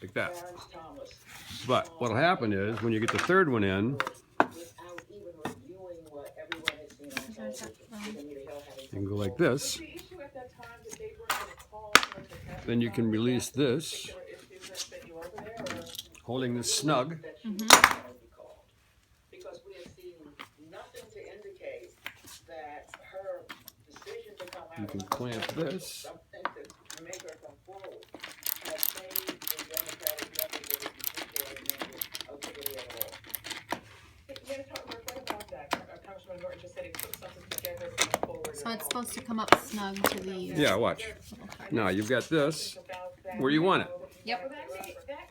like that. But what'll happen is when you get the third one in, you can go like this. Then you can release this, holding this snug. You can clamp this. So it's supposed to come up snug to the... Yeah, watch. Now you've got this where you want it. Yep.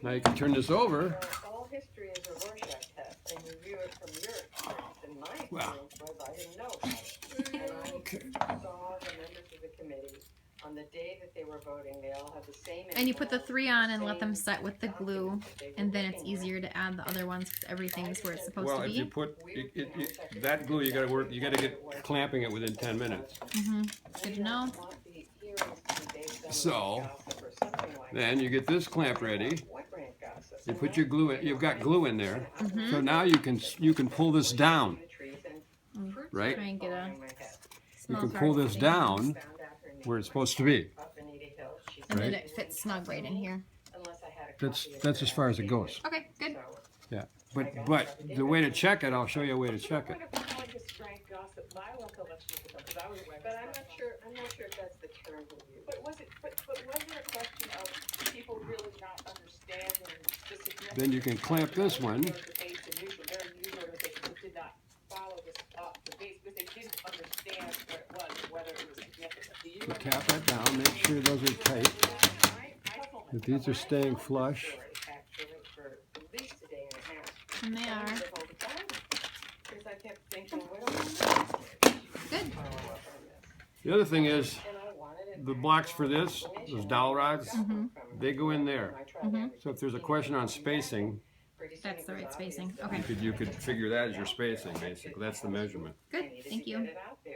Now you can turn this over. Wow. Okay. On the day that they were voting, they all have the same. And you put the 3 on and let them set with the glue, and then it's easier to add the other ones because everything's where it's supposed Well, to if be. you put that glue, you got to get clamping it within 10 minutes. Good to know. So then you get this clamp ready. You put your glue in. You've got glue in there. So now you can pull this down. Right? Try and get a You small can part pull this thing. down where it's supposed to be. And then right? it fits snug right in here. That's as far as it goes. Okay, good. Yeah. But the way to check it, I'll show you a way to check it. But I'm not sure if that's the term we use. But was it a question of people really not understanding the significance? Then you can clamp this one. Of the base and news, very news organizations that did not follow this up the base because they didn't understand what it was, whether it was significant. You tap that down, make sure those are tight. That these are staying flush. Actually, for at least a day and a half. And they are. Because I kept thinking, well, Good. The other thing is, the blocks for this, those dowel rods, they go in there. So if there's a question on spacing, That's the right spacing. Okay. you could figure that as your spacing, basically. That's the measurement. Good. Thank you.